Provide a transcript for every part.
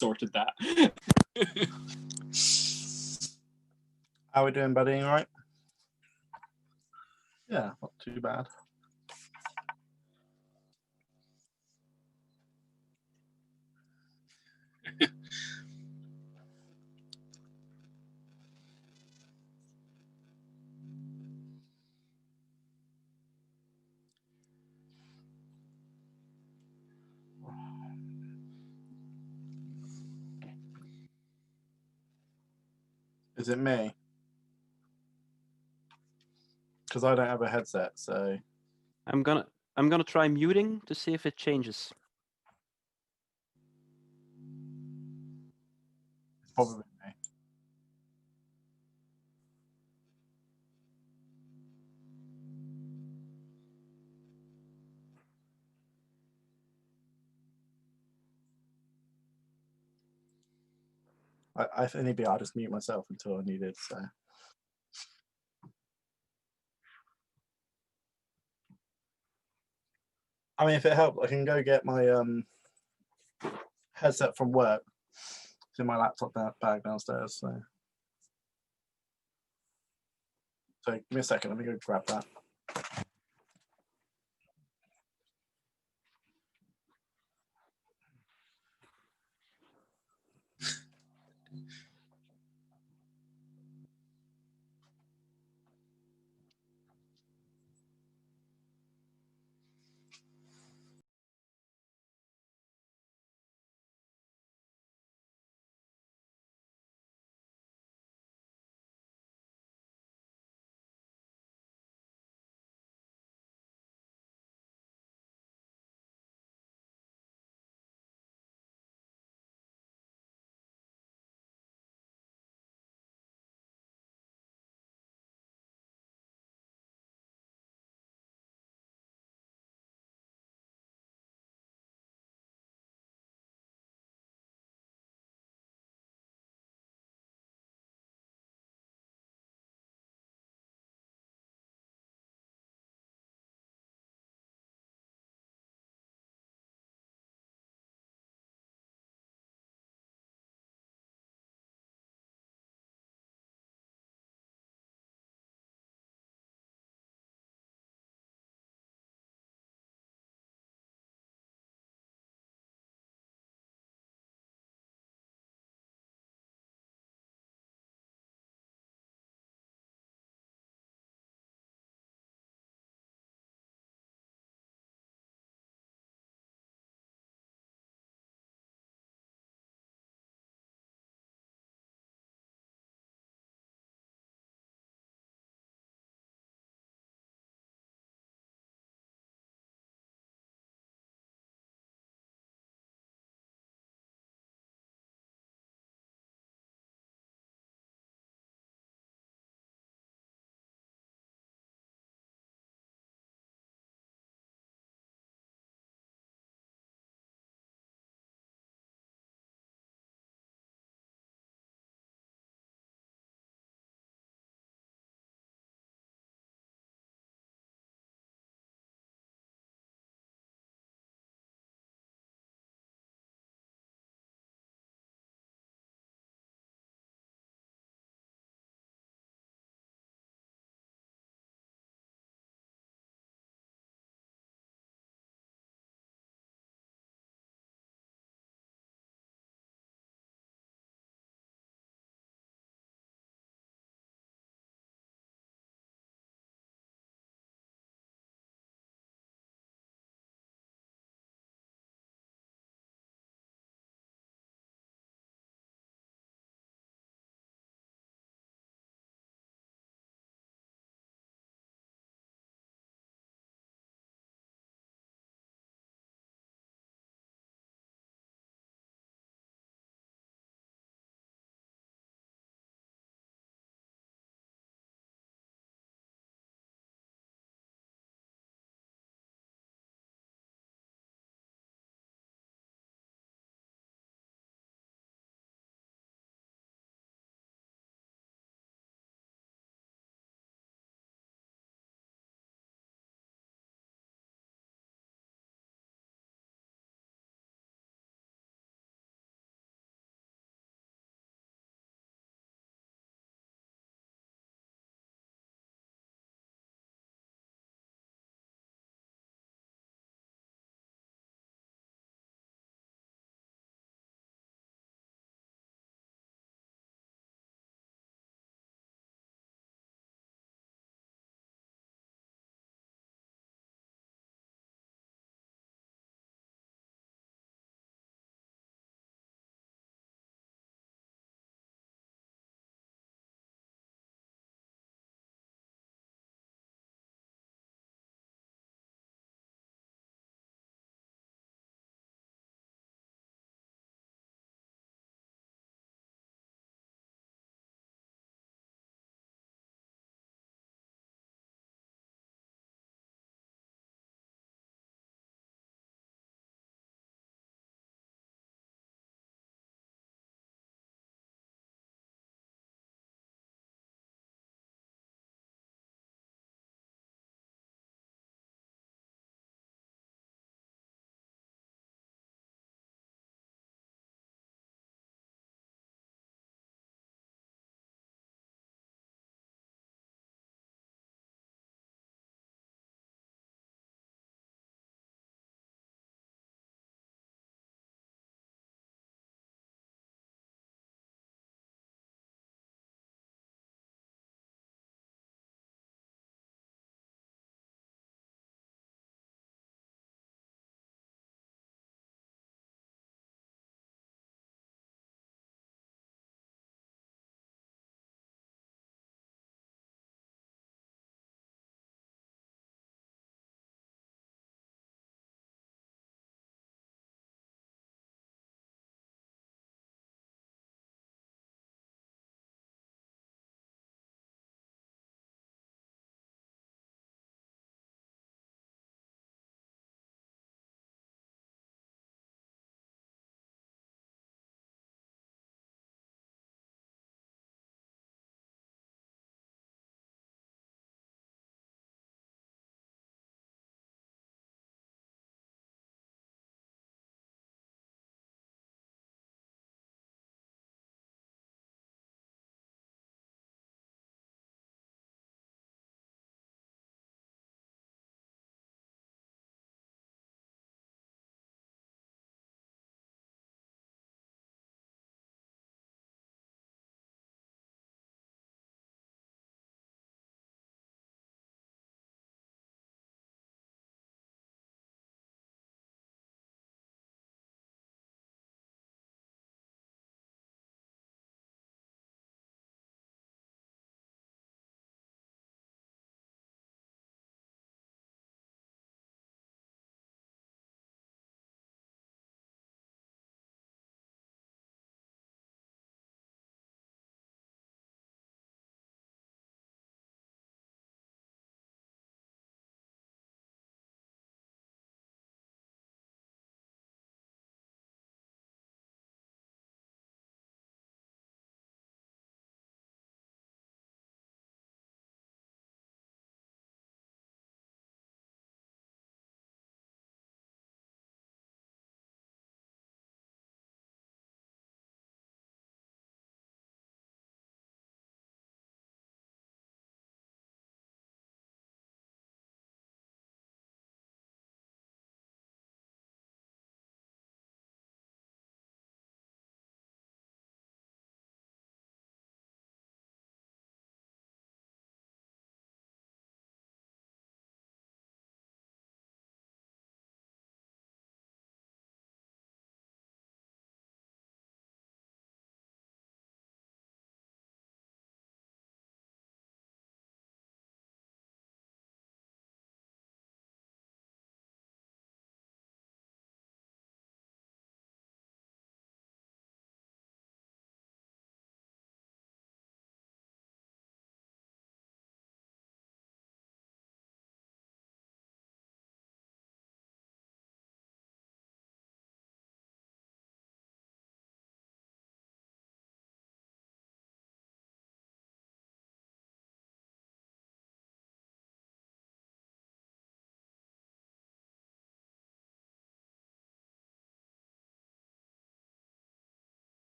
sorted that. How are we doing, buddy? All right? Yeah, not too bad. Is it me? Because I don't have a headset, so I'm gonna try muting to see if it changes. it's probably me. I think maybe I'll just mute myself until I need it. So. I mean, if it helps, I can go get my headset from work. It's in my laptop bag downstairs. So give me a second. Let me go grab that.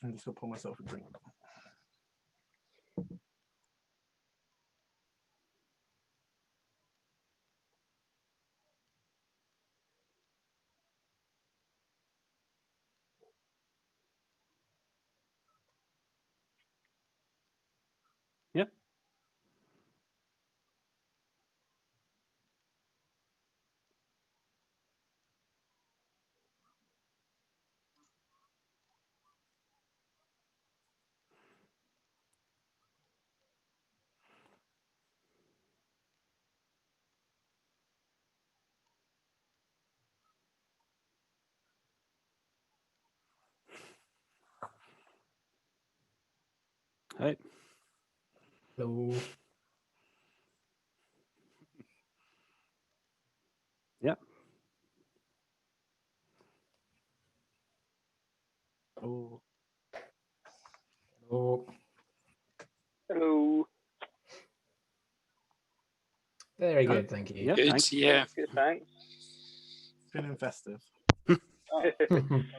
I'm just gonna pour myself a drink. Yeah. Hey. Hello. Yeah. Oh, Hello. Hello. Very Good. good, thank you. Yeah. Good, Thanks. yeah. Good, thanks. feeling festive. I might have muted my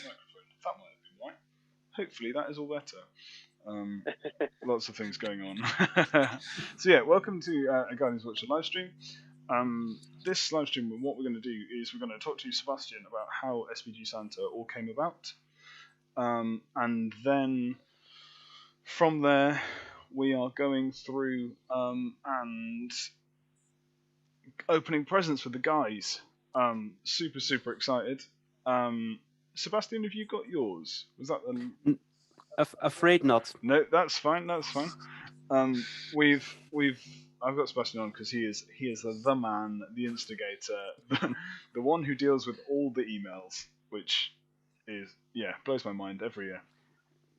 microphone. That might have been why. Hopefully that is all better. Lots of things going on. So yeah, welcome to a Guardians Wiltshire live stream. This live stream, what we're going to do is we're going to talk to Sebastian about how SBG Santa all came about, and then from there we are going through and opening presents with the guys. Super excited. Sebastian, have you got yours? Was that the? Afraid not. No, that's fine. That's fine. I've got Sebastian on because he is the man, the instigator, the one who deals with all the emails, which is blows my mind every year.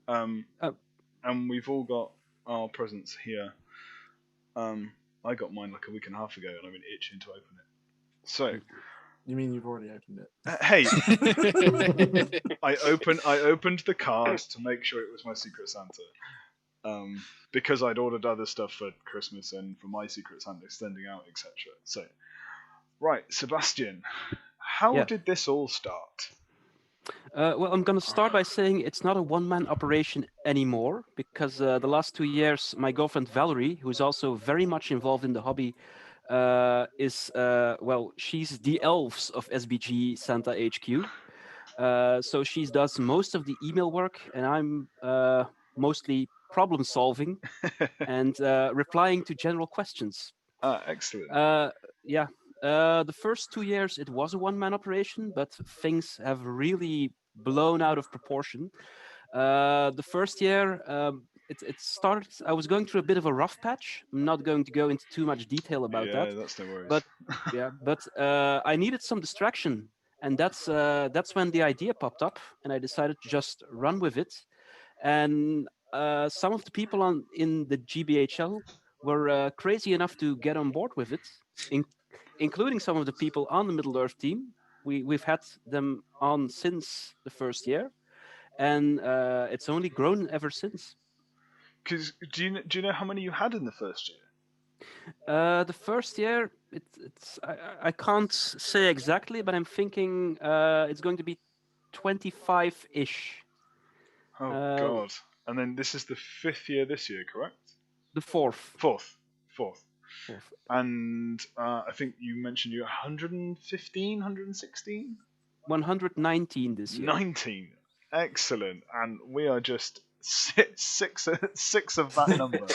And we've all got our presents here. I got mine like a week and a half ago, and I've been itching to open it. So. You mean you've already opened it? Hey, I opened the card to make sure it was my Secret Santa, because I'd ordered other stuff for Christmas and for my Secret Santa extending out, etc. So, right, Sebastian, how did this all start? Well, I'm going to start by saying it's not a one-man operation anymore, because the last 2 years, my girlfriend Valerie, who's also very much involved in the hobby, she's the elves of SBG Santa HQ. So she does most of the email work, and I'm mostly problem solving and replying to general questions. Excellent. The first 2 years it was a one-man operation, but things have really blown out of proportion. The first year, it started. I was going through a bit of a rough patch. I'm not going to go into too much detail about that. Yeah, that's no worries. But I needed some distraction, and that's when the idea popped up, and I decided to just run with it. And some of the people in the GBHL were crazy enough to get on board with it, including some of the people on the Middle Earth team. We've had them on since the first year, and it's only grown ever since. Because do you know how many you had in the first year? The first year, I can't say exactly, but I'm thinking it's going to be 25-ish. Oh God! And then this is the 5th year this year, correct? The fourth. And I think you mentioned you're 115, 116? 119 this year. 19. Excellent. And we are just six of that number.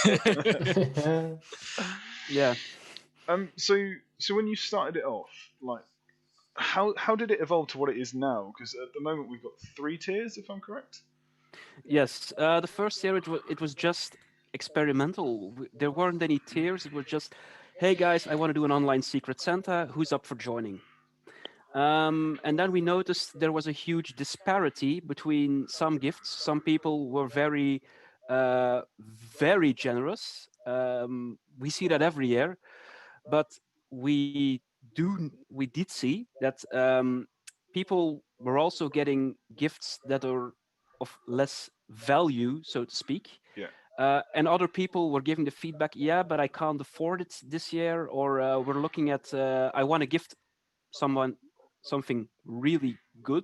Yeah. So when you started it off, like, how did it evolve to what it is now? Because at the moment we've got 3 tiers, if I'm correct. Yes. The first year it was just experimental. There weren't any tiers. It was just, hey guys, I want to do an online Secret Santa. Who's up for joining? And then we noticed there was a huge disparity between some gifts. Some people were very, very generous. We see that every year, but we did see that people were also getting gifts that are of less value, so to speak. Yeah. And other people were giving the feedback, yeah, but I can't afford it this year, or we're looking at, I want to gift someone something really good,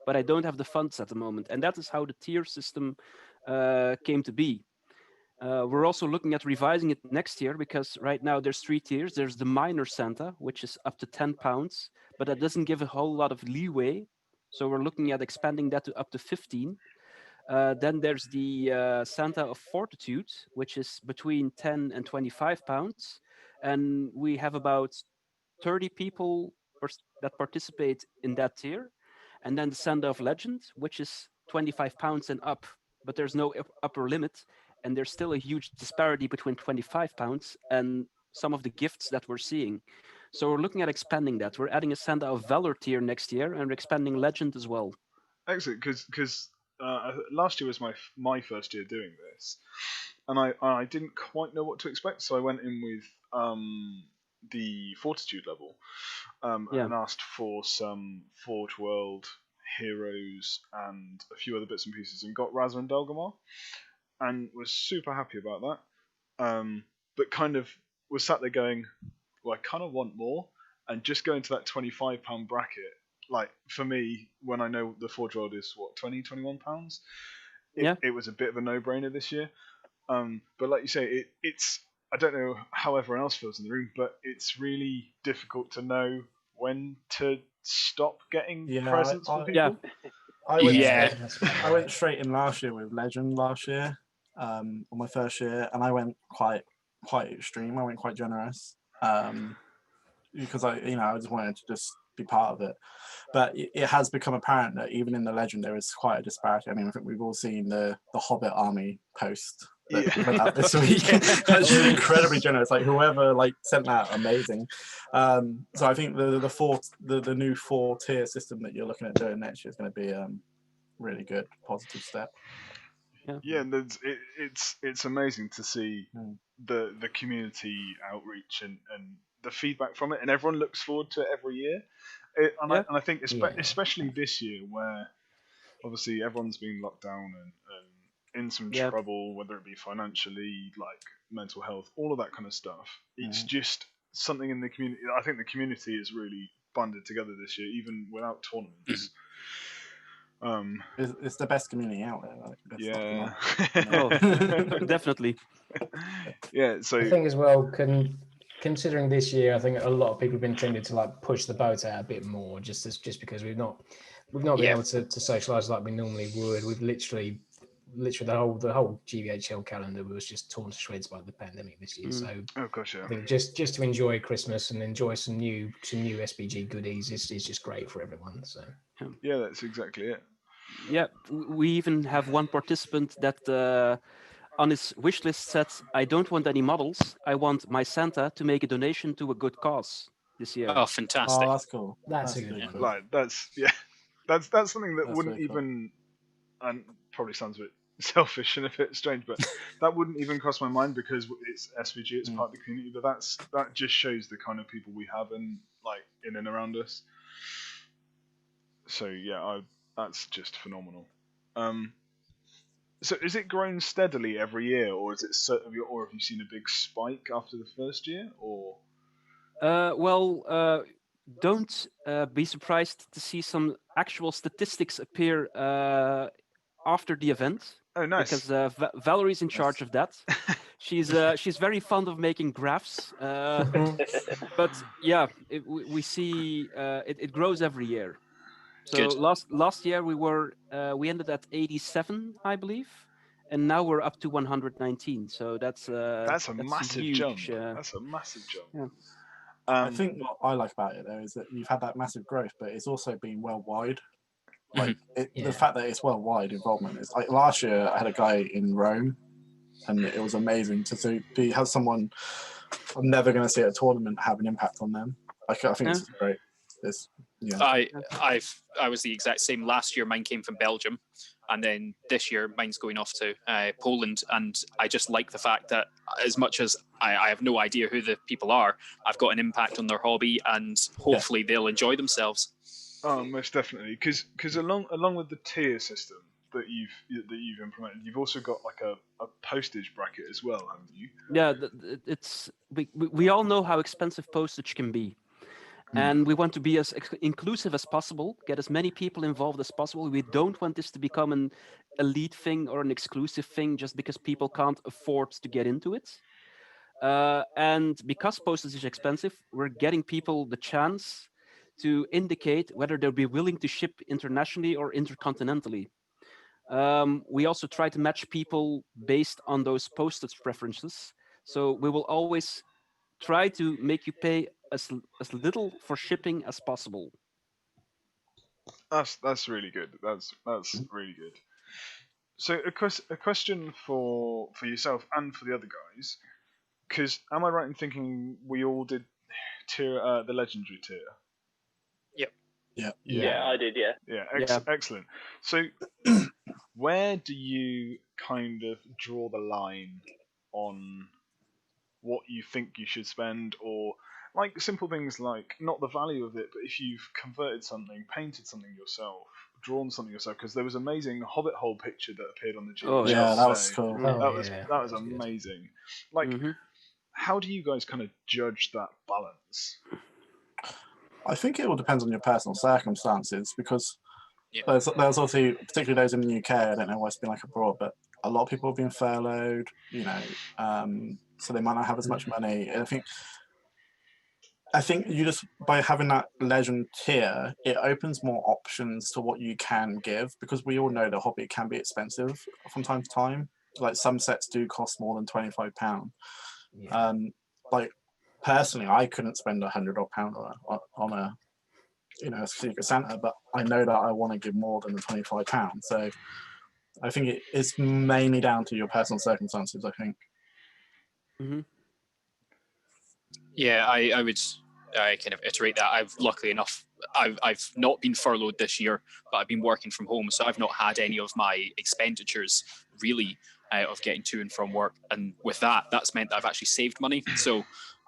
but I don't have the funds at the moment. And that is how the tier system came to be. We're also looking at revising it next year because right now there's 3 tiers. There's the minor Santa, which is up to £10, but that doesn't give a whole lot of leeway. So we're looking at expanding that to up to 15. Then there's the Santa of Fortitude, which is between 10 and £25. And we have about 30 people that participate in that tier. And then the Santa of Legend, which is £25 and up, but there's no upper limit. And there's still a huge disparity between £25 and some of the gifts that we're seeing. So we're looking at expanding that. We're adding a Santa of Valor tier next year, and we're expanding Legend as well. Excellent, because last year was my first year doing this, and I didn't quite know what to expect, so I went in with the Fortitude level, and asked for some Forge World heroes and a few other bits and pieces, and got Razza and Delgamar, and was super happy about that. But kind of was sat there going, well, I kind of want more, and just going to that £25 bracket. Like, for me, when I know the Forge World is, what, £21, it was a bit of a no-brainer this year. But like you say, it's I don't know how everyone else feels in the room, but it's really difficult to know when to stop getting presents for people. I went straight in last year with Legend last year, on my first year, and I went quite extreme. I went quite generous, because I just wanted to just be part of it. But it has become apparent that even in the Legend there is quite a disparity. I mean, I think we've all seen the Hobbit army post that went out this week. That's really incredibly generous. Like, whoever sent that, amazing. So I think the new 4-tier system that you're looking at doing next year is going to be a really good positive step. Yeah, and it's amazing to see the community outreach and the feedback from it, and everyone looks forward to it every year. I think especially this year, where obviously everyone's been locked down and in some trouble, whether it be financially, like mental health, all of that kind of stuff. It's just something in the community. I think the community is really banded together this year, even without tournaments. It's the best community out there. Oh, definitely. Yeah. So I think as well, considering this year, I think a lot of people have been tended to push the boat out a bit more, just because we've not been able to socialise like we normally would. We've literally the whole GVHL calendar was just torn to shreds by the pandemic this year. So I think just to enjoy Christmas and enjoy some new SBG goodies is just great for everyone. So yeah, that's exactly it. Yeah, we even have one participant that on his wish list said, "I don't want any models. I want my Santa to make a donation to a good cause this year." Oh, fantastic! Oh, that's cool. That's a good one. Like that's something that wouldn't really even, and probably sounds a bit selfish and a bit strange, but that wouldn't even cross my mind because it's SVG, it's part of the community. But that just shows the kind of people we have in and around us. So yeah, that's just phenomenal. So is it grown steadily every year, or is it or have you seen a big spike after the first year, or? Don't be surprised to see some actual statistics appear after the event. Oh, nice. Because Valerie's in charge of that. She's very fond of making graphs. But yeah, we see it grows every year. So Good. last year we ended at 87, I believe, and now we're up to 119. So that's a massive huge, jump. That's a massive jump. Yeah. I think what I like about it though is that you've had that massive growth, but it's also been worldwide. The fact that it's worldwide involvement is like last year I had a guy in Rome, and it was amazing to have someone I'm never going to see at a tournament have an impact on them. I think this is great. I was the exact same. Last year mine came from Belgium, and then this year mine's going off to Poland, and I just like the fact that as much as I have no idea who the people are, I've got an impact on their hobby, and hopefully they'll enjoy themselves. Oh, most definitely, because along with the tier system that you've implemented, you've also got like a postage bracket as well, haven't you? Yeah, we all know how expensive postage can be. And we want to be as inclusive as possible, get as many people involved as possible. We don't want this to become an elite thing or an exclusive thing just because people can't afford to get into it. And because postage is expensive, we're getting people the chance to indicate whether they'll be willing to ship internationally or intercontinentally. We also try to match people based on those postage preferences. So we will always try to make you pay as little for shipping as possible. That's really good. That's really good. So a question for yourself and for the other guys, because am I right in thinking we all did tier the legendary tier? Yep. Yeah, I did. Yeah. Yeah, excellent. So where do you kind of draw the line on what you think you should spend, or like simple things like not the value of it, but if you've converted something, painted something yourself, drawn something yourself, because there was an amazing Hobbit hole picture that appeared on the GP. Oh yeah, that was cool. That was amazing. Like, how do you guys kind of judge that balance? I think it all depends on your personal circumstances, because there's obviously, particularly those in the UK, I don't know why it's been like abroad, but a lot of people have been furloughed, you know, so they might not have as much money. And I think you just, by having that legend tier, it opens more options to what you can give, because we all know the hobby can be expensive from time to time. Like some sets do cost more than £25. Like personally, I couldn't spend £100 on a, you know, a Secret Santa, but I know that I want to give more than the £25. So I think it's mainly down to your personal circumstances, I think. Yeah, I would kind of iterate that. Luckily enough, I've not been furloughed this year, but I've been working from home, so I've not had any of my expenditures really of getting to and from work. And with that, that's meant that I've actually saved money. So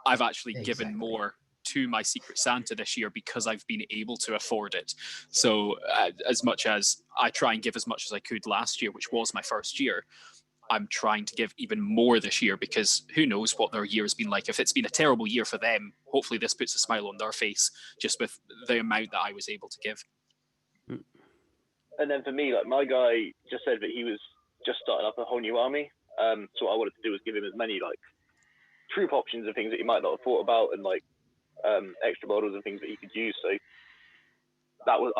I've actually given more to my Secret Santa this year because I've been able to afford it. So as much as I try and give as much as I could last year, which was my first year, I'm trying to give even more this year, because who knows what their year has been like. If it's been a terrible year for them, hopefully this puts a smile on their face just with the amount that I was able to give. And then for me, like my guy just said that he was just starting up a whole new army. So what I wanted to do was give him as many like troop options and things that he might not have thought about, and like extra models and things that he could use. So that was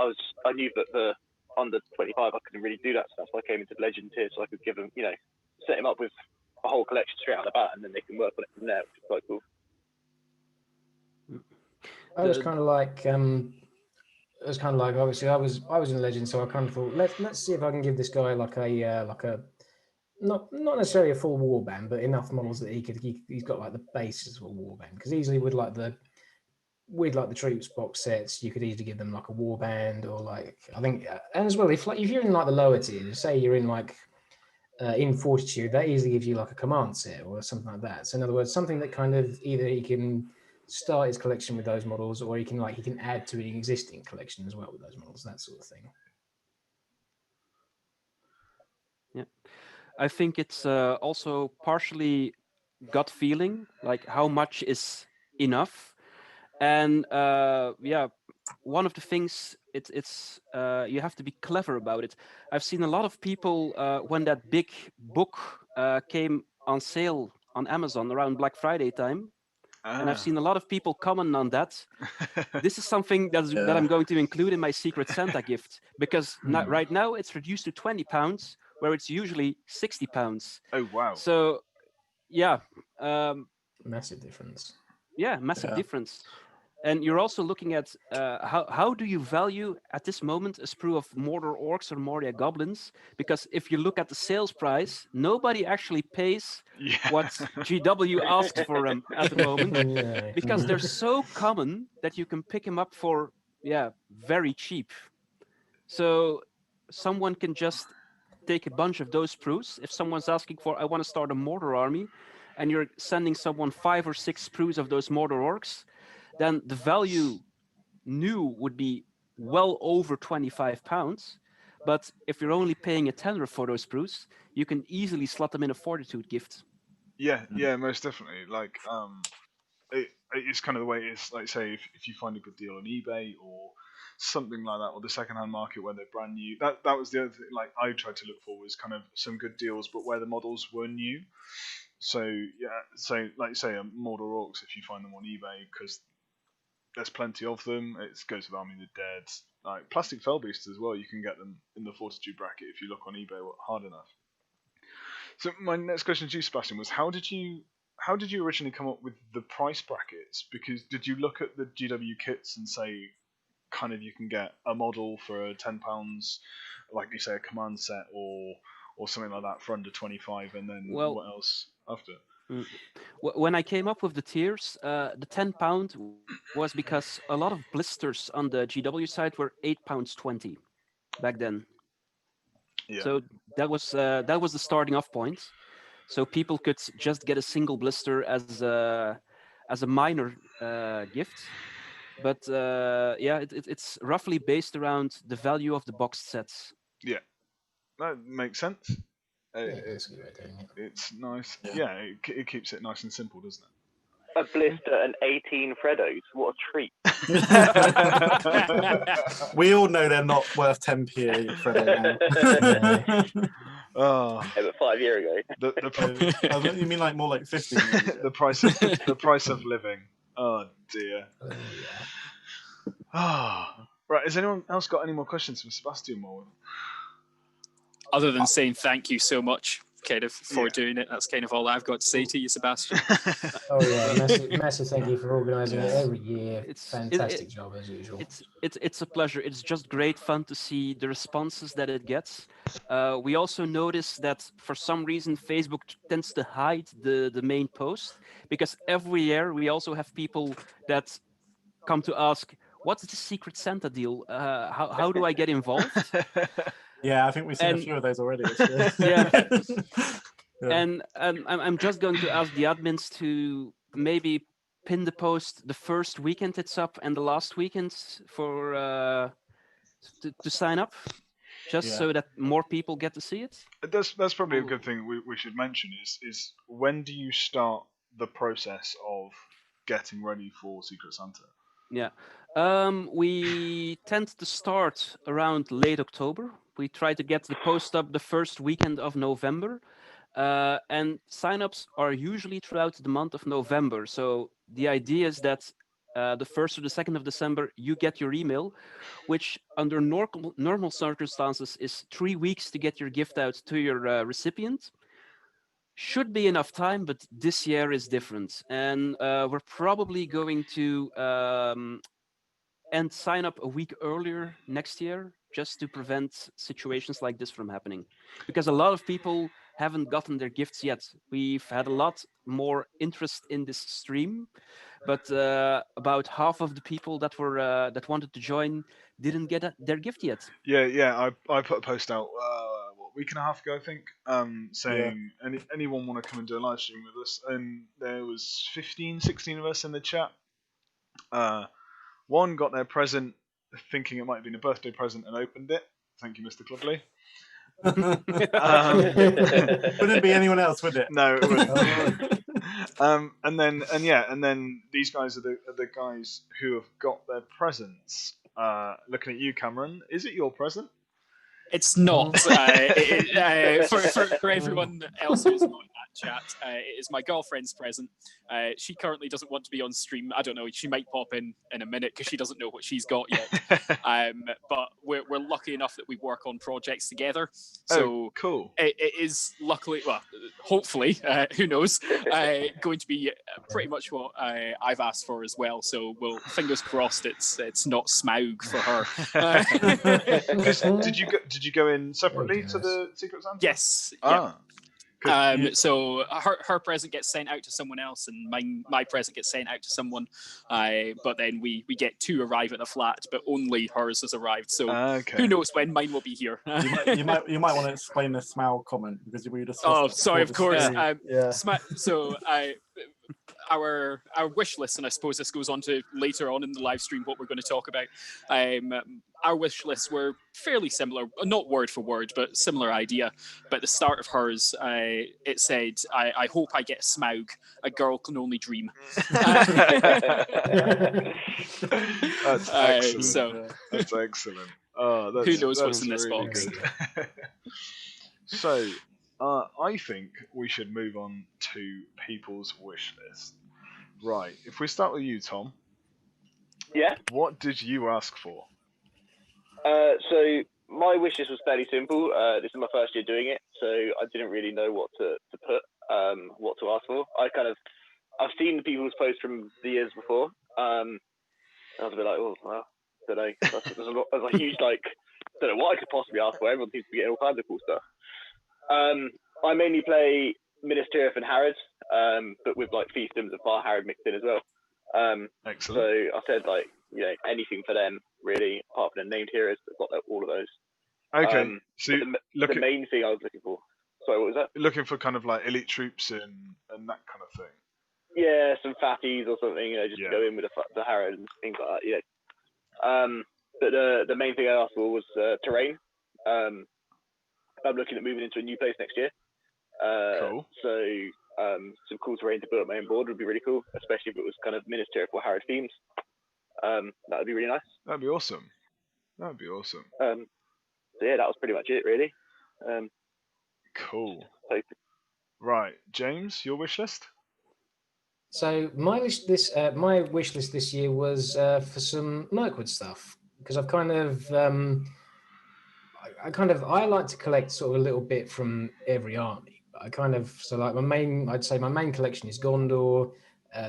I knew that the under 25 I couldn't really do that, so that's why I came into the legend tier, so I could give him, you know, set him up with a whole collection straight out of the bat, and then they can work on it from there, which is quite cool. I was kind of like obviously I was in Legend, so I kind of thought let's see if I can give this guy like a not necessarily a full warband, but enough models that he's got like the basis of a warband, because easily with the troops box sets, you could easily give them like a warband, or like I think, and as well if you're in like the lower tiers, say you're in like in Fortitude, that easily gives you like a command set or something like that. So in other words, something that kind of either he can start his collection with those models, or he can add to an existing collection as well with those models, that sort of thing. Yeah, I think it's also partially gut feeling, like how much is enough. And one of the things it's you have to be clever about it. I've seen a lot of people when that big book came on sale on Amazon around Black Friday time, and I've seen a lot of people comment on that. This is something that I'm going to include in my Secret Santa gift, because right now it's reduced to £20, where it's usually £60. Oh wow! So yeah, massive difference. Yeah, massive difference. And you're also looking at how do you value at this moment a sprue of Mordor Orcs or Moria Goblins? Because if you look at the sales price, nobody actually pays what GW asks for them at the moment, because they're so common that you can pick them up for very cheap. So someone can just take a bunch of those sprues. If someone's asking for, I want to start a Mordor army, and you're sending someone 5 or 6 sprues of those Mordor Orcs, then the value new would be well over £25. But if you're only paying a tenner for those sprues, you can easily slot them in a Fortitude gift. Yeah, most definitely. Like, it's kind of the way it is. Like say, if you find a good deal on eBay or something like that, or the secondhand market where they're brand new. That was the other thing. Like I tried to look for was kind of some good deals, but where the models were new. So yeah, so like you say, Mordor Orcs, if you find them on eBay, because there's plenty of them. It goes with Army of the Dead. Like plastic fell beasts as well. You can get them in the Fortitude bracket if you look on eBay hard enough. So my next question to you, Sebastian, was how did you originally come up with the price brackets? Because did you look at the GW kits and say, kind of you can get a model for £10, like you say, a command set or something like that for under 25, and then what else after? When I came up with the tiers, the £10 was because a lot of blisters on the GW side were £8.20 back then. Yeah. So that was the starting off point. So people could just get a single blister as a minor gift. But yeah, it's roughly based around the value of the boxed sets. Yeah, that makes sense. It's a good idea. It's nice. Yeah, it keeps it nice and simple, doesn't it? A blister and 18 Freddos. What a treat. We all know they're not worth 10p a Freddo now. Oh. Yeah, but 5 years ago. You mean like more like 50? the price of living. Oh dear. Right. Has anyone else got any more questions for Sebastian Moore? Other than saying thank you so much, kind of for doing it. That's kind of all I've got to say to you, Sebastian. Oh yeah, massive thank you for organising it every year. It's fantastic job as usual. It's a pleasure. It's just great fun to see the responses that it gets. We also notice that for some reason Facebook tends to hide the main post, because every year we also have people that come to ask, what's the Secret Santa deal? How do I get involved? Yeah, I think we've seen a few of those already. Yeah. And I'm just going to ask the admins to maybe pin the post the first weekend it's up and the last weekend for to sign up, just so that more people get to see it. That's probably a good thing we should mention is when do you start the process of getting ready for Secret Santa? Yeah. We tend to start around late October. We try to get the post up the first weekend of November. And signups are usually throughout the month of November. So the idea is that the 1st or the 2nd of December, you get your email, which under normal circumstances is 3 weeks to get your gift out to your recipient. Should be enough time, but this year is different. And we're probably going to end sign up a week earlier next year, just to prevent situations like this from happening. Because a lot of people haven't gotten their gifts yet. We've had a lot more interest in this stream, but about half of the people that were that wanted to join didn't get their gift yet. Yeah. I put a post out a week and a half ago, I think, saying anyone want to come and do a live stream with us, and there was 15, 16 of us in the chat. One got their present thinking it might have been a birthday present and opened it. Thank you, Mr. Clubley. Wouldn't be anyone else, would it? No, it wouldn't. And then these guys are the guys who have got their presents. Looking at you, Cameron, is it your present? It's not. For everyone else who's not in that chat, it is my girlfriend's present. She currently doesn't want to be on stream. I don't know. She might pop in a minute because she doesn't know what she's got yet. But we're lucky enough that we work on projects together. So cool. It is luckily, well, hopefully, who knows, going to be pretty much what I've asked for as well. So, well, fingers crossed, it's not Smaug for her. Did you go in separately to the Secret Santa? Yes. So her present gets sent out to someone else, and my present gets sent out to someone. But then we get two arrive at the flat, but only hers has arrived. So who knows when mine will be here? you might want to explain the Smaug comment, because we discussed. Oh, sorry, of course. So our wish list, and I suppose this goes on to later on in the live stream what we're going to talk about. our wish lists were fairly similar, not word for word, but similar idea. But at the start of hers, it said, I hope I get Smaug. A girl can only dream. That's excellent. That's excellent. Who knows what's in this really box? Good. So, I think we should move on to people's wish list. Right. If we start with you, Tom. Yeah. What did you ask for? So my wish list was fairly simple. This is my first year doing it, so I didn't really know what to put, what to ask for. I've seen people's posts from the years before. I was a bit like, oh, well, don't know. There's a huge don't know what I could possibly ask for. Everyone seems to be getting all kinds of cool stuff. I mainly play Minas Tirith and Harrod, but with fiefdoms and Far Harrod mixed in as well. Excellent. So I said anything for them really, apart from the named heroes. I've got all of those. Okay. So the main thing I was looking for. Sorry, what was that? Looking for kind of elite troops and that kind of thing. Yeah, some fatties or something. Just to go in with the Harrod and things like that. But the main thing I asked for was terrain. I'm looking at moving into a new place next year. Cool. So some cool terrain to build up my own board would be really cool, especially if it was kind of Minas Tirith or Harrod themes. That would be really nice. That'd be awesome. So yeah, that was pretty much it, really. Cool. Right, James, your wish list? So my wish list this year was for some Mirkwood stuff, because I've kind of I like to collect sort of a little bit from every army. My main collection is Gondor.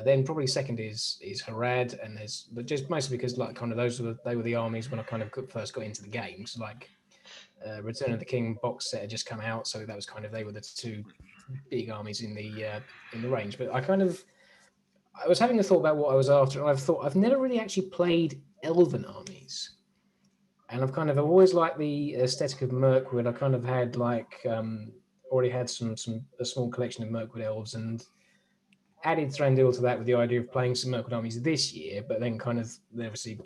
Then probably second is Harad, and but just mostly because they were the armies when I kind of first got into the games. Return of the King box set had just come out, so that was they were the two big armies in the range. But I was having a thought about what I was after, and I've never really actually played Elven armies. And I've always liked the aesthetic of Mirkwood. I had already had a small collection of Mirkwood elves, and added Thranduil to that with the idea of playing some Mirkwood armies this year. But then obviously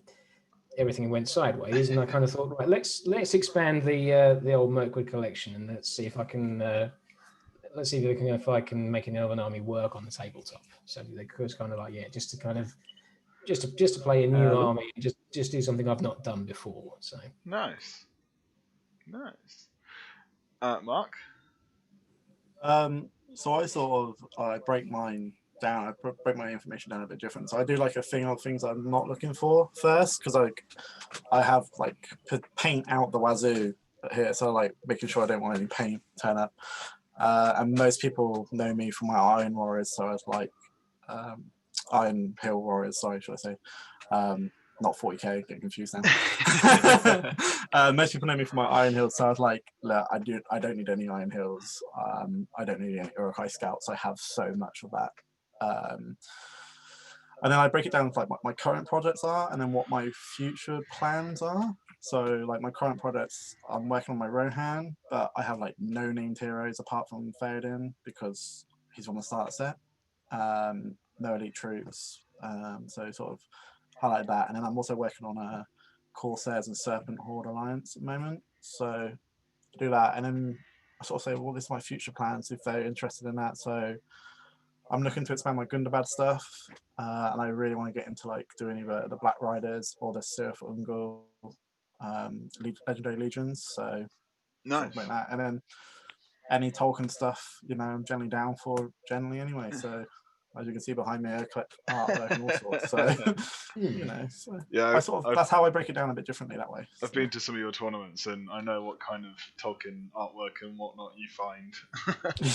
everything went sideways, and I thought, right, let's expand the old Mirkwood collection, and let's see if I can make an Elven army work on the tabletop. So it's just to play a new army, just do something I've not done before. So nice. Mark. So I break mine down. I break my information down a bit different. So I do a thing of things I'm not looking for first, because I have paint out the wazoo here. So making sure I don't want any paint turn up. And most people know me from my Iron Warriors, so I was Iron Hill Warriors, sorry, should I say. Not 40k, getting confused now. Most people know me from my Iron Hills, so I was look, I don't need any Iron Hills. I don't need any Urukai Scouts. I have so much of that. And then I break it down to what my current projects are, and then what my future plans are. So my current projects, I'm working on my Rohan, but I have no named heroes apart from Theoden because he's on the starter set. No elite troops. So sort of highlight that. And then I'm also working on a Corsairs and Serpent Horde alliance at the moment. So do that, and then I sort of say, well, this is my future plans if they're interested in that. So I'm looking to expand my Gundabad stuff, and I really want to get into doing either the Black Riders or the Sirith Ungol Legendary Legions. So nice. Like that. And then any Tolkien stuff, I'm generally down for anyway. So as you can see behind me, I collect artwork and all sorts. So yeah, that's how I break it down a bit differently that way. I've been to some of your tournaments, and I know what kind of Tolkien artwork and whatnot you find.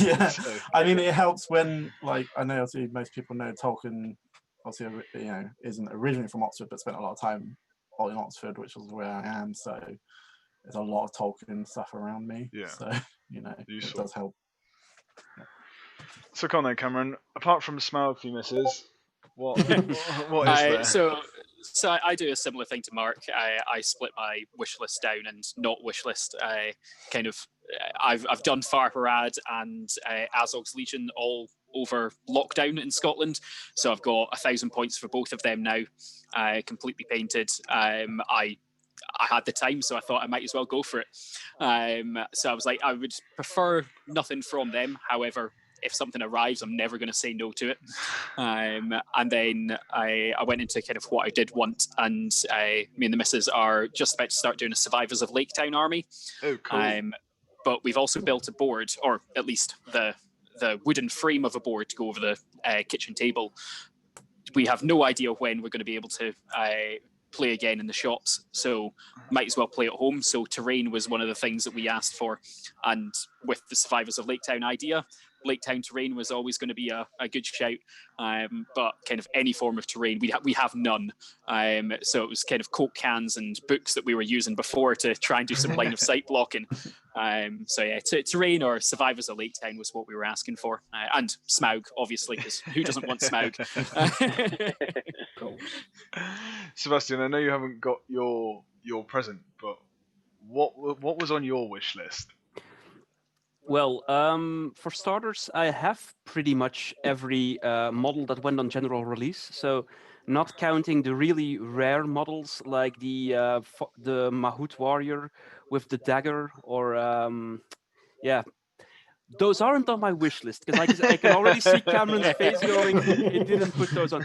Yeah, I mean, it helps when I know obviously most people know Tolkien, obviously isn't originally from Oxford, but spent a lot of time in Oxford, which is where I am. So there's a lot of Tolkien stuff around me. Yeah. So useful. It does help. Yeah. So come on then, Cameron. Apart from Smaug for misses, what is there? So I do a similar thing to Mark. I split my wish list down and not wish list. I've done Far Harad and Azog's Legion all over lockdown in Scotland, so I've got 1,000 points for both of them now, completely painted. I I had the time, so I thought I might as well go for it. So I was like, I would prefer nothing from them. However, if something arrives, I'm never going to say no to it. And then I went into kind of what I did want, and me and the missus are just about to start doing a Survivors of Laketown army. Oh, cool. But we've also built a board, or at least the wooden frame of a board to go over the kitchen table. We have no idea when we're going to be able to play again in the shops, so might as well play at home. So terrain was one of the things that we asked for, and with the Survivors of Laketown idea, Laketown terrain was always going to be a good shout, but kind of any form of terrain, we have none. So it was kind of Coke cans and books that we were using before to try and do some line of sight blocking. So yeah, terrain or Survivors of Laketown was what we were asking for, and Smaug, obviously, because who doesn't want Smaug? Cool. Sebastian, I know you haven't got your present, but what was on your wish list? Well, for starters, I have pretty much every model that went on general release. So, not counting the really rare models like the Mahout Warrior with the dagger, or yeah, those aren't on my wish list because I can already see Cameron's face going. It didn't put those on.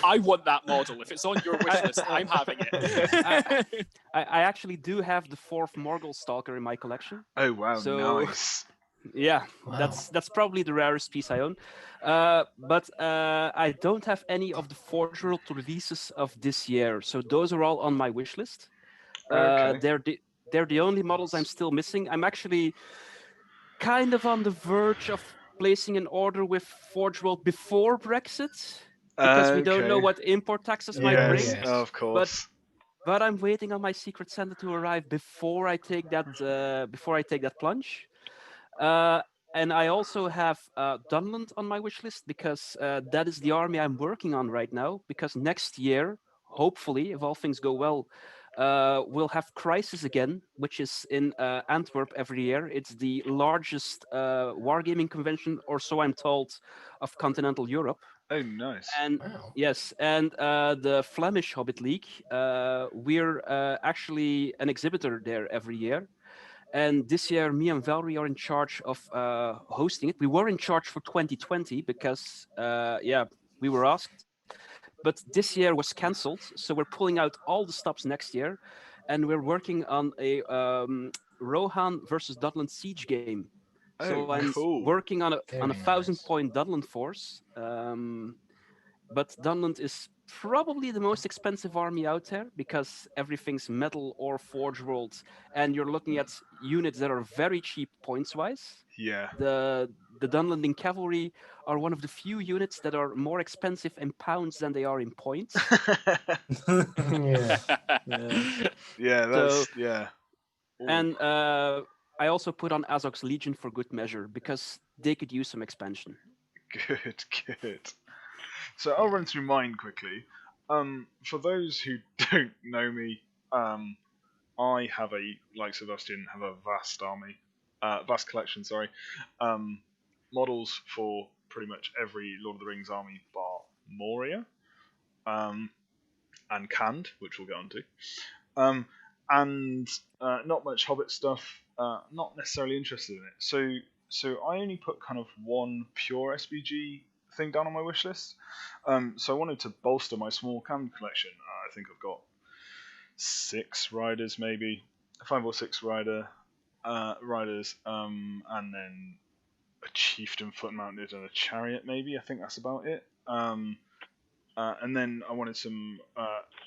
I want that model. If it's on your wish list, I'm having it. I actually do have the 4th Morgul Stalker in my collection. Oh wow, So, nice. Yeah, Wow. that's probably the rarest piece I own. But I don't have any of the Forge World releases of this year, so those are all on my wish list. Okay. They're the only models I'm still missing. I'm actually kind of on the verge of placing an order with Forge World before Brexit, because we don't know Okay. what import taxes might bring. Yes, Yes. of course. But I'm waiting on my Secret Santa to arrive before I take that plunge. And I also have Dunland on my wish list, because that is the army I'm working on right now. Because next year, hopefully, if all things go well, we'll have Crisis again, which is in Antwerp every year. It's the largest wargaming convention, or so I'm told, of continental Europe. Oh, nice. And Wow. yes, and the Flemish Hobbit League, we're actually an exhibitor there every year. And this year, me and Valerie are in charge of hosting it. We were in charge for 2020 because, we were asked. But this year was cancelled, so we're pulling out all the stops next year. And we're working on a Rohan versus Dunland siege game. So I'm cool. working on a Very 1,000-point Dunland force. But Dunland is probably the most expensive army out there, because everything's metal or Forge World, and you're looking at units that are very cheap points-wise. Yeah. The Dunlanding Cavalry are one of the few units that are more expensive in pounds than they are in points. Yeah. Yeah, that's yeah. Ooh. And I also put on Azog's Legion for good measure, because they could use some expansion. Good. So I'll run through mine quickly. For those who don't know me, I have like Sebastian, have a vast army, vast collection. Sorry, models for pretty much every Lord of the Rings army bar Moria, and Canned, which we'll get onto, and not much Hobbit stuff. Not necessarily interested in it. So I only put kind of one pure SBG thing down on my wish list. So I wanted to bolster my small Canned collection. I think I've got 6 riders, maybe 5 or 6 riders, and then a chieftain foot mounted and a chariot, maybe. I think that's about it. And then I wanted some.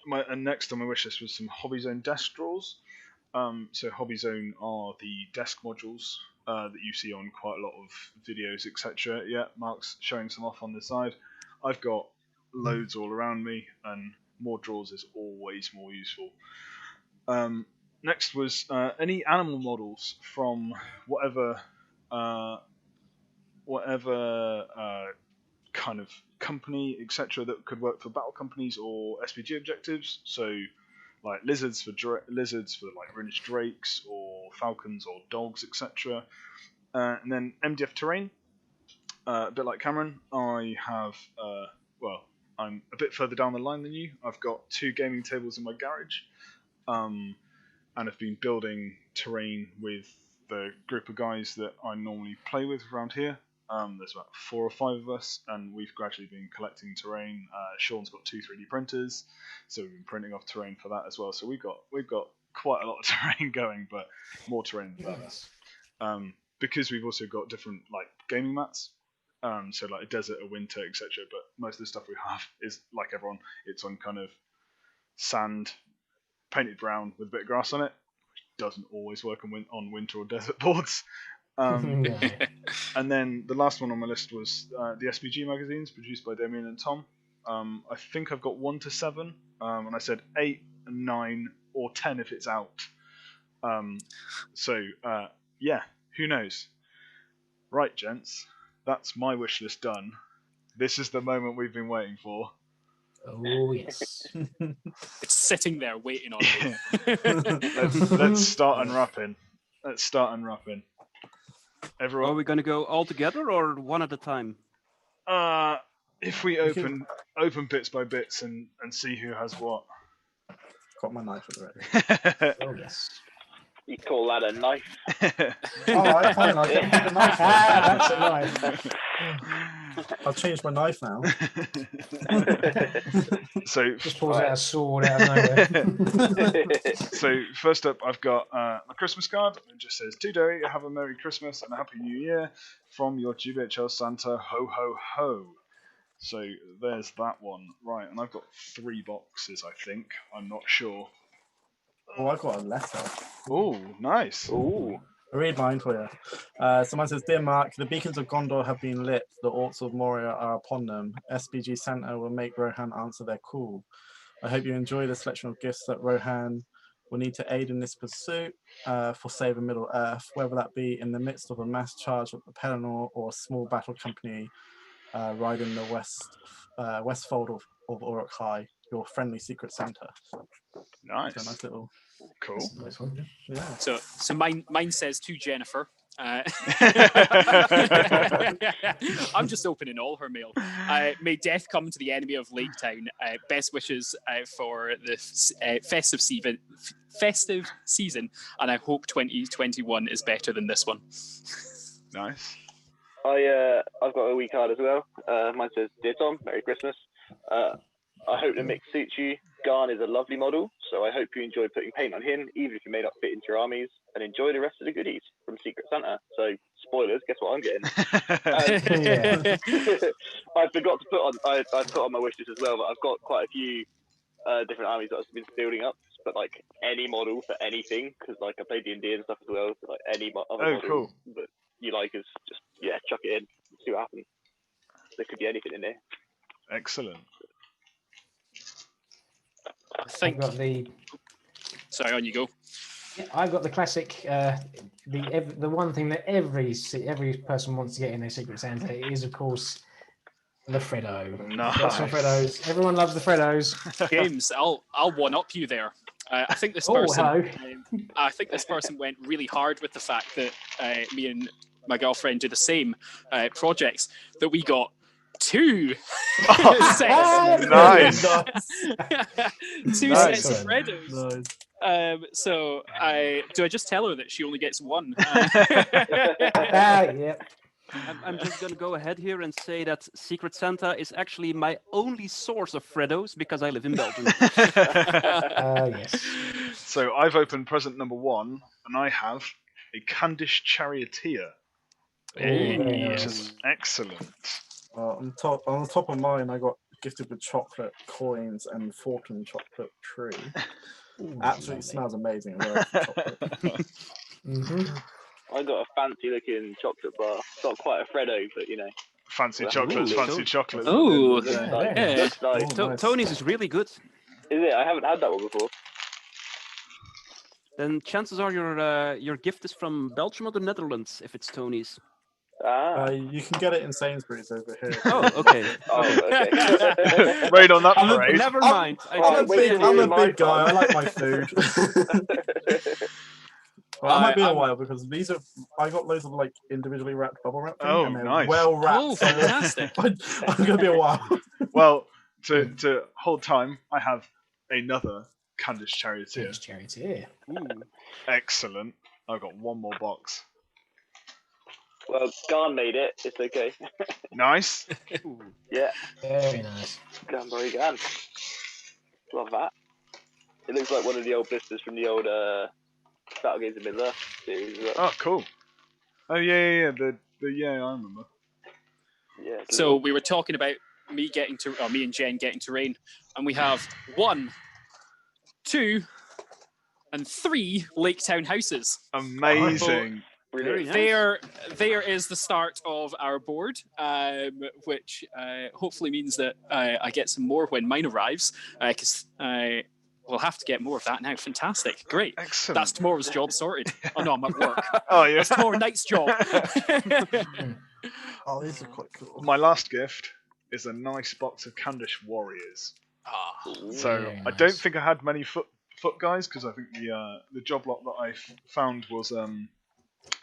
And next on my wish list was some Hobby Zone desk drawers. So Hobby Zone are the desk modules that you see on quite a lot of videos, etc. Yeah, Mark's showing some off on the side. I've got loads all around me, and more drawers is always more useful. Next was any animal models from whatever kind of company, etc., that could work for battle companies or SPG objectives. So, like lizards for like Rhenish drakes, or falcons or dogs, etc. And then MDF terrain. A bit like Cameron, I have I'm a bit further down the line than you. I've got 2 gaming tables in my garage. and have been building terrain with the group of guys that I normally play with around here. There's about 4 or 5 of us, and we've gradually been collecting terrain. Sean's got 2 3D printers, so we've been printing off terrain for that as well. So we've got quite a lot of terrain going, but more terrain than that. Because we've also got different like gaming mats, so like a desert, a winter, etc. But most of the stuff we have is like everyone. It's on kind of sand, painted brown with a bit of grass on it, which doesn't always work on winter or desert boards. And then the last one on my list was the SBG magazines produced by Damien and Tom. I think I've got 1 to 7, and I said 8 and 9 or 10 if it's out. Yeah, who knows? Right, gents, that's my wish list done. This is the moment we've been waiting for. Oh yes. It's sitting there waiting on you. Let's start unwrapping. Everyone. Are we going to go all together or one at a time? If we open bits by bits and see who has what. Got my knife already. Oh yes. You call that a knife? Alright, fine, I'll get the knife. That's a knife. I'll change my knife now. So just pulls out a sword out of nowhere. So first up, I've got a Christmas card. It just says, "To Dewi, have a Merry Christmas and a Happy New Year from your GBHL Santa, ho ho ho." So there's that one, right? And I've got 3 boxes, I think. I'm not sure. Oh, I got a letter. Oh, nice. Ooh. I'll read mine for you. Someone says, "Dear Mark, the beacons of Gondor have been lit. The orcs of Moria are upon them. SBG Santa will make Rohan answer their call. I hope you enjoy the selection of gifts that Rohan will need to aid in this pursuit for saving Middle Earth, whether that be in the midst of a mass charge of the Pelennor or a small battle company riding the westfold of Uruk-hai, your friendly Secret Santa." Nice. So nice little. Cool. Nice one. Yeah. So mine says to Jennifer. I'm just opening all her mail. May death come to the enemy of Lake Town. Best wishes for the festive season, and I hope 2021 is better than this one. Nice. I've got a wee card as well. Mine says, "Dear Tom, Merry Christmas. I hope the mix suits you. Garn is a lovely model, so I hope you enjoy putting paint on him, even if you may not fit into your armies, and enjoy the rest of the goodies from Secret Santa." So, spoilers, guess what I'm getting? I forgot to put on, I put on my wish list as well, but I've got quite a few different armies that I've been building up, but like any model for anything, because like I play D&D and stuff as well, so like any other model that you like is just, chuck it in, see what happens. There could be anything in there. Excellent. I think. I've got the. Sorry, on you go. I've got the classic. The one thing that every person wants to get in their Secret Santa is, of course, the Freddo. Nice. Got some Freddos. Everyone loves the Freddos. James, I'll one up you there. I think this person. I think this person went really hard with the fact that me and my girlfriend do the same projects. That we got 2 sets. Nice. 2 sets of Freddos. Nice. So do I just tell her that she only gets 1? Yeah. I'm just going to go ahead here and say that Secret Santa is actually my only source of Freddos because I live in Belgium. Yes. So I've opened present number 1, and I have a Candish Charioteer. Which is excellent. On the top of mine, I got gifted with chocolate coins and forking chocolate tree. Absolutely smells amazing. I love chocolate. I got a fancy looking chocolate bar. It's not quite a Freddo, but fancy chocolates, fancy chocolates. Oh, yeah. Nice. Tony's is really good. Is it? I haven't had that one before. Then chances are your gift is from Belgium or the Netherlands if it's Tony's. You can get it in Sainsbury's over here. Oh, okay. Okay. Right on that parade. Never mind. I'm a big guy. I like my food. Well, that might be a while because I got loads of like individually wrapped bubble wrap. And they're nice. Well wrapped. Oh, fantastic. I'm going to be a while. Well, to hold time, I have another Candice Charioteer. Candice Charioteer. Ooh. Excellent. I've got one more box. Well, Garn made it. It's okay. Nice. Yeah. Very nice. Granbury Garn. Love that. It looks like one of the old blisters from the old Battle Games of Middle-earth series. Oh, cool. Oh yeah. Yeah, I remember. Yeah. So we were talking about me and Jen getting to Rain, and we have 1, 2, and 3 Lake Town houses. Amazing. Very nice. There is the start of our board, which hopefully means that I get some more when mine arrives, because we'll have to get more of that now. Fantastic. Great. Excellent. That's tomorrow's job sorted. Oh, no, I'm at work. Oh, yeah. That's tomorrow night's job. Oh, these are quite cool. My last gift is a nice box of Candish Warriors. So I don't think I had many foot guys, because I think the job lot that I found was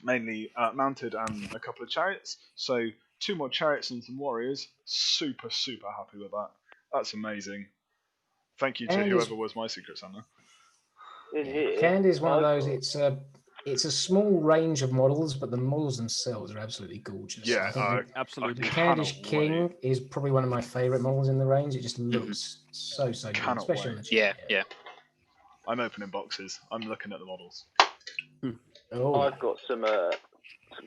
mainly mounted and a couple of chariots. So 2 more chariots and some warriors. Super happy with that. That's amazing. Thank you to whoever was my Secret Santa. Candy is one of those. It's a small range of models, but the models themselves are absolutely gorgeous. Yeah, absolutely. The Candish King is probably one of my favourite models in the range. It just looks so good, especially on the chip. Yeah. I'm opening boxes. I'm looking at the models. Oh, I've got some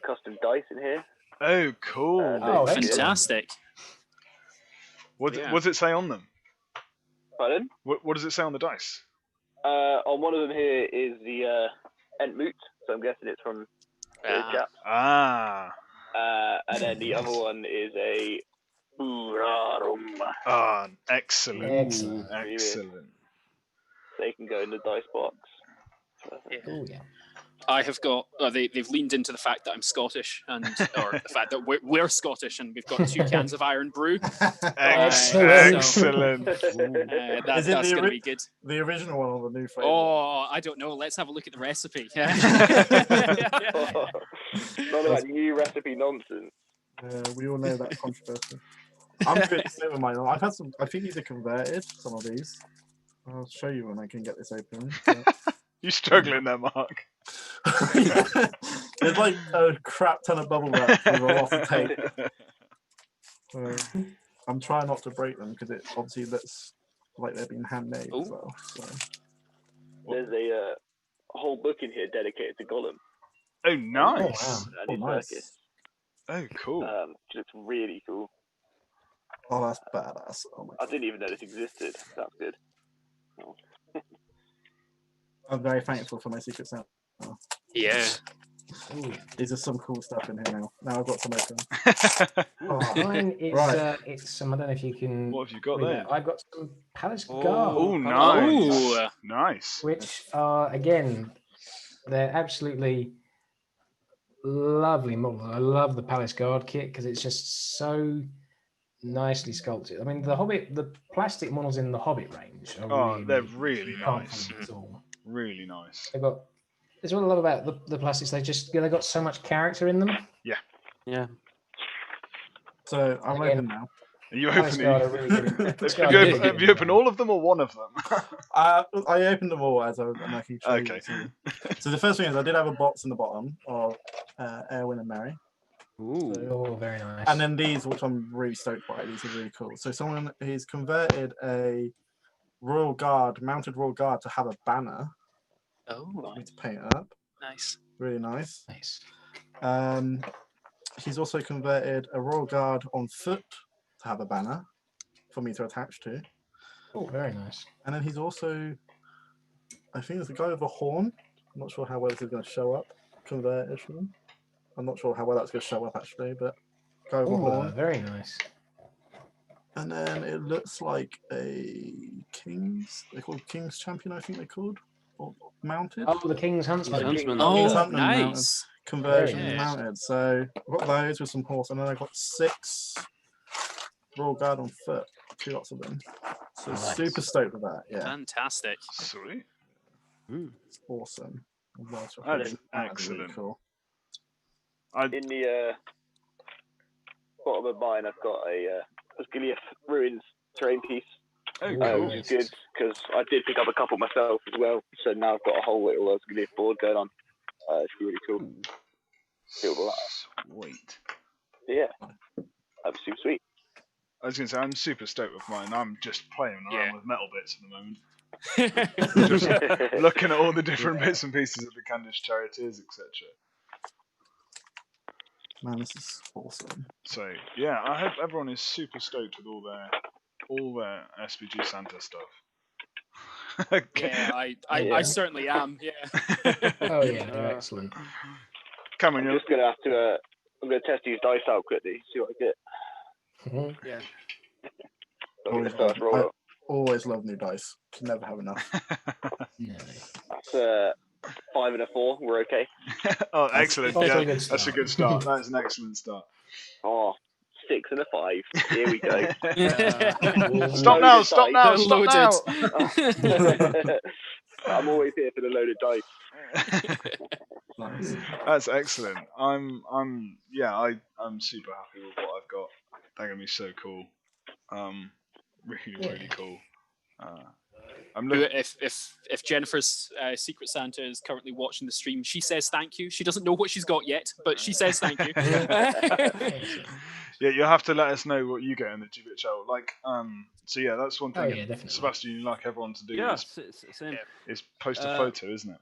custom dice in here. Oh, cool. Fantastic. What does it say on them? Pardon? What does it say on the dice? On one of them here is the Entmoot, so I'm guessing it's from the chap. And then the other one is a Ah, excellent. They can go in the dice box. Oh, yeah. I have got. They've leaned into the fact that I'm Scottish, or the fact that we're Scottish, and we've got 2 cans of Iron Brew. Excellent. That's going to be good. The original one or the new flavor? Oh, I don't know. Let's have a look at the recipe. None of that new recipe nonsense. We all know that controversy. I'm a bit excited with mine. I've had some. I think these are converted. Some of these. I'll show you when I can get this open. You struggling there, Mark? There's like a crap ton of bubble wrap with a lot of tape. So I'm trying not to break them because it obviously looks like they're being handmade as well. So. There's a whole book in here dedicated to Gollum. Oh, nice. And nice. Oh, cool. Which looks really cool. Oh, that's badass. Oh my God. I didn't even know this existed. That's good. Oh. I'm very thankful for my Secret Santa. Yeah. Ooh. These are some cool stuff in here now. Now I've got some open. Mine is, it's some, I don't know if you can... What have you got there? I've got some Palace Guard. Oh, nice. Nice. Which are, again, they're absolutely lovely models. I love the Palace Guard kit because it's just so nicely sculpted. I mean, the plastic models in the Hobbit range are they're really nice. At all. Really nice. There's what I love about the plastics. They got so much character in them. Yeah. So I'm open now. Are you opening? Really have you opened all of them or one of them? I opened them all as I'm making sure. Okay. So the first thing is I did have a box in the bottom of Erwin and Mary. Ooh. Oh, very nice. And then these, which I'm really stoked by. These are really cool. So someone has converted a mounted Royal Guard to have a banner. Oh, I need to paint it up. nice. Really nice. Nice. He's also converted a Royal Guard on foot to have a banner for me to attach to. Oh, very nice. And then he's also, I think there's a guy with a horn. I'm not sure how well this is going to show up. Converted for them. I'm not sure how well that's going to show up actually, but guy with a horn. Very nice. And then it looks like a King's. They're called King's Champion, I think they're called. Or mounted. Oh, the King's Huntsman. King's Huntsman nice. Mounted. Conversion Very nice. mounted. So I've got those with some horse, and then I've got 6 Royal Guard on foot. 2 lots of them. So super stoked with that. Yeah. Fantastic. Sweet. It's awesome. That is excellent. Really cool. In the bottom of mine, I've got a Osgiliath Ruins terrain piece Oh, cool. Which is good because I did pick up a couple myself as well. So now I've got a whole little glyph board going on. It's really cool. Sweet. Yeah, that's super sweet. I was going to say, I'm super stoked with mine. I'm just playing around with metal bits at the moment. Just looking at all the different bits and pieces of the Candice Charioteers, etc. Man, this is awesome. So yeah, I hope everyone is super stoked with all their SBG Santa stuff. Yeah, I certainly am. Yeah. Oh yeah, they're excellent. Cameron, I'm just gonna have to. I'm gonna test these dice out quickly, see what I get. Yeah. I always love new dice. Can never have enough. That's 5 and a 4. We're okay. Oh, excellent! Yeah, that's a good start. That's an excellent start. Oh, 6 and a 5. Here we go. Stop now! Stop now! Stop now! I'm always here for the loaded dice. Nice. That's excellent. I'm super happy with what I've got. They're gonna be so cool. Really cool. If Jennifer's Secret Santa is currently watching the stream, she says thank you. She doesn't know what she's got yet, but she says thank you. Yeah, you'll have to let us know what you get in the GBH show. Like, so yeah, that's one thing. Oh, yeah, definitely. Sebastian, you like everyone to do. Yeah, same. Is post a photo, isn't it?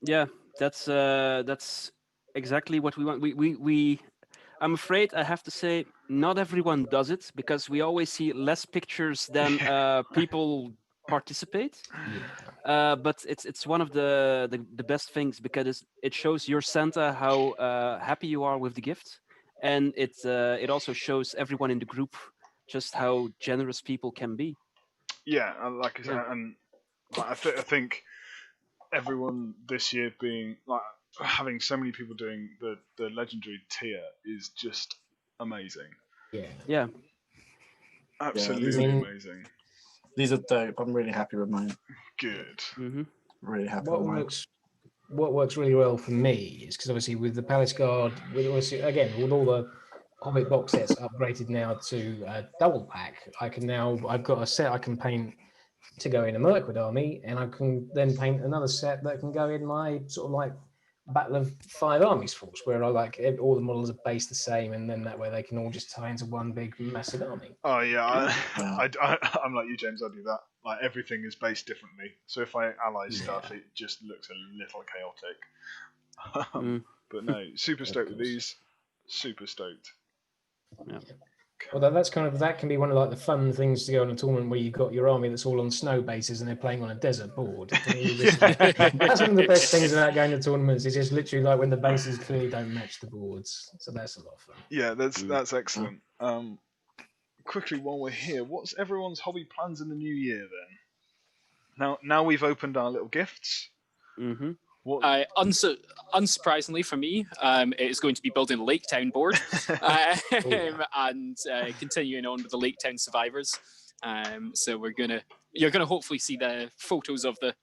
Yeah, that's exactly what we want. We I'm afraid I have to say not everyone does it because we always see less pictures than people participate. But it's one of the best things because it shows your Santa how happy you are with the gift, and it also shows everyone in the group just how generous people can be. Yeah, like I said, and I think everyone this year being like having so many people doing the legendary tier is just amazing. Yeah, absolutely amazing. These are dope. I'm really happy with mine. Good. Mm-hmm. Really happy with mine. What works really well for me is because obviously with the Palace Guard, with all the Hobbit box sets upgraded now to double pack, I've got a set I can paint to go in a Mirkwood army, and I can then paint another set that can go in my sort of like Battle of 5 Armies force, where I like all the models are based the same, and then that way they can all just tie into one big massive army. Oh yeah, I'm like you, James. I do that. Like everything is based differently, so if I ally stuff, it just looks a little chaotic. But no, super stoked with these. Super stoked. Yeah. Well, that can be one of like the fun things to go on a tournament where you've got your army that's all on snow bases and they're playing on a desert board. That's one of the best things about going to tournaments. It's just literally like when the bases clearly don't match the boards. So that's a lot of fun. Yeah, that's excellent. Quickly while we're here, what's everyone's hobby plans in the new year then? Now we've opened our little gifts. Mm-hmm. Unsurprisingly for me, it is going to be building a Lake Town board and continuing on with the Lake Town survivors. So you're gonna hopefully see the photos of the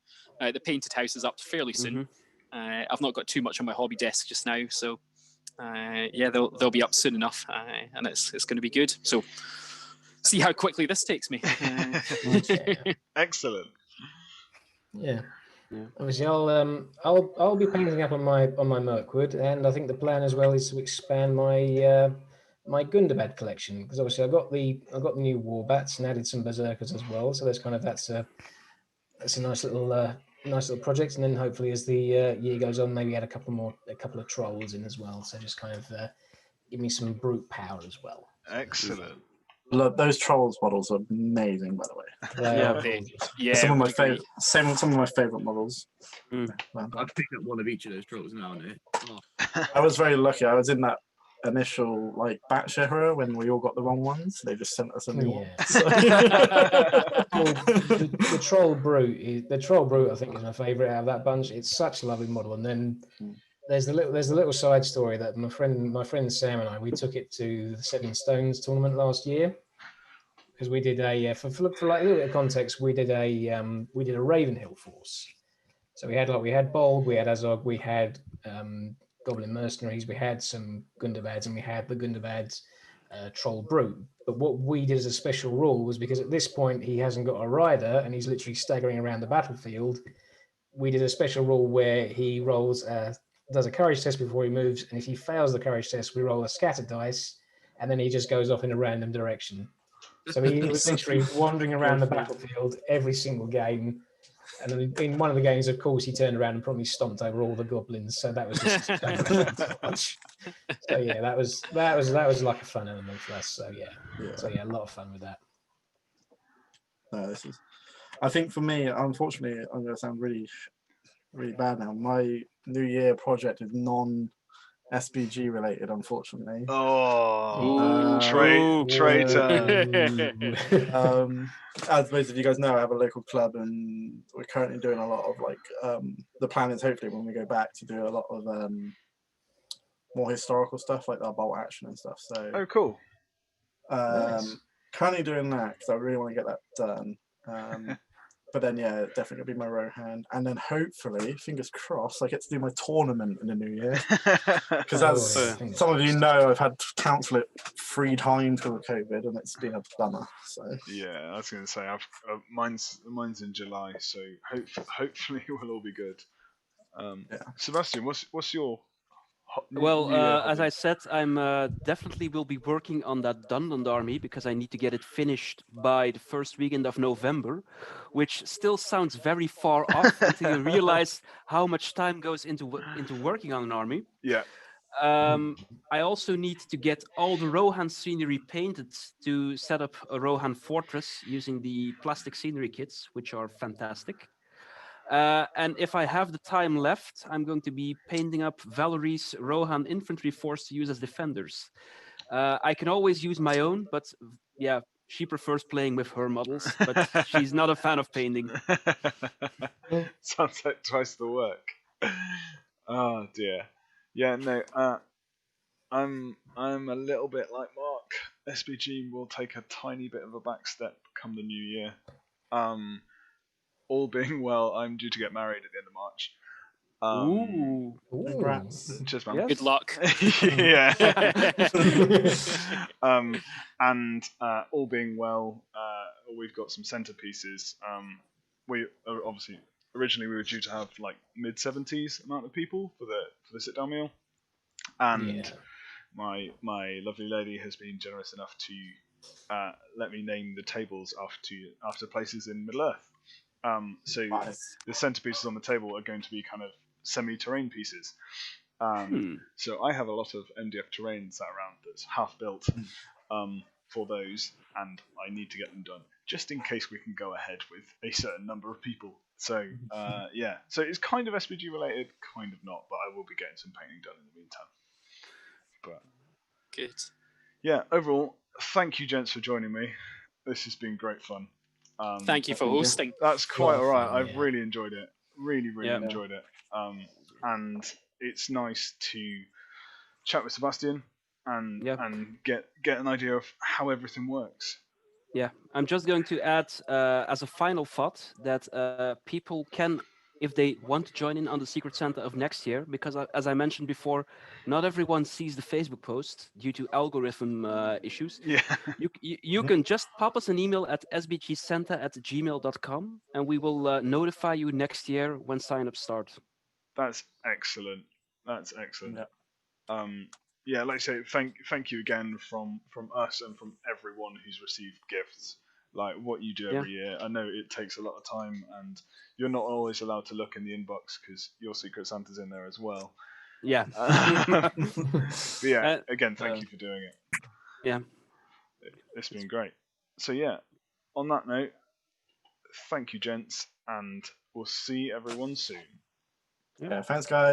painted houses up fairly soon. Mm-hmm. I've not got too much on my hobby desk just now, so they'll be up soon enough, and it's going to be good. So see how quickly this takes me. Excellent. Yeah. Obviously, I'll be painting up on my Mirkwood, and I think the plan as well is to expand my my Gundabad collection, because obviously I got the new Warbats and added some Berserkers as well. So that's a nice little project, and then hopefully as the year goes on, maybe add a couple of trolls in as well. So just kind of give me some brute power as well. Excellent. Look, those trolls models are amazing, by the way. Some of my favorite. Some of my favorite models. I've picked up one of each of those trolls now. I was very lucky. I was in that initial batch era when we all got the wrong ones. They just sent us a new one. The troll brute I think is my favorite out of that bunch. It's such a lovely model, and then there's the little side story that my friend Sam and I, we took it to the Seven Stones tournament last year, because we did a for like a little bit of context, we did a Ravenhill force. So we had Bolg, we had Azog, we had Goblin Mercenaries, we had some Gundabads, and we had the Gundabads Troll Brute. But what we did as a special rule was because at this point he hasn't got a rider and he's literally staggering around the battlefield. We did a special rule where he rolls, does a courage test before he moves, and if he fails the courage test, we roll a scatter dice, and then he just goes off in a random direction. So he was literally wandering around the battlefield every single game. And then in one of the games, of course, he turned around and probably stomped over all the goblins. So that was just so much fun to watch. So yeah, that was like a fun element for us. So yeah, a lot of fun with that. No, I think for me, unfortunately, I'm going to sound really, really bad now. My New Year project is non-SBG related, unfortunately. Oh, traitor. As most of you guys know, I have a local club, and we're currently doing a lot of the plan is hopefully when we go back to do a lot of more historical stuff like our bolt action and stuff. So cool. Nice. Currently doing that because I really want to get that done. But then, yeah, definitely gonna be my Rohan, and then hopefully, fingers crossed, I get to do my tournament in the new year. Because as some of you know, I've had to cancel it 3 times because of COVID, and it's been a bummer. So yeah, I was gonna say mine's in July, so hopefully we'll all be good. Sebastian, what's your Well, as I said, I'm definitely will be working on that Dunland army because I need to get it finished by the first weekend of November, which still sounds very far off until you realize how much time goes into working on an army. Yeah. I also need to get all the Rohan scenery painted to set up a Rohan fortress using the plastic scenery kits, which are fantastic. And if I have the time left, I'm going to be painting up Valerie's Rohan infantry force to use as defenders. I can always use my own, but yeah, she prefers playing with her models, but she's not a fan of painting. Sounds like twice the work. Oh dear. Yeah, no. I'm a little bit like Mark. SBG will take a tiny bit of a back step come the new year. All being well, I'm due to get married at the end of March. Congrats. Cheers, man. Yes. Good luck. Yeah. And all being well, we've got some centerpieces. We obviously originally we were due to have like mid-70s amount of people for the sit down meal, and my lovely lady has been generous enough to let me name the tables after places in Middle Earth. So the centerpieces on the table are going to be kind of semi-terrain pieces. So I have a lot of MDF terrain sat around that's half built for those, and I need to get them done just in case we can go ahead with a certain number of people. So so it's kind of SBG related, kind of not, but I will be getting some painting done in the meantime. But good. Yeah, overall, thank you, gents, for joining me. This has been great fun. Thank you for hosting. That's quite all right. I've really enjoyed it. Really enjoyed it. And it's nice to chat with Sebastian and get an idea of how everything works. Yeah, I'm just going to add as a final thought that people can, if they want to join in on the Secret Santa of next year, because as I mentioned before, not everyone sees the Facebook post due to algorithm issues. Yeah. You can just pop us an email at sbgsanta@gmail.com, and we will notify you next year when sign-ups start. That's excellent. Yeah. Like I say, thank you again from us and from everyone who's received gifts. Like what you do every year. I know it takes a lot of time, and you're not always allowed to look in the inbox because your Secret Santa's in there as well. Yeah. But yeah, again, thank you for doing it. Yeah. It's been great. So yeah, on that note, thank you, gents, and we'll see everyone soon. Yeah, thanks, guys.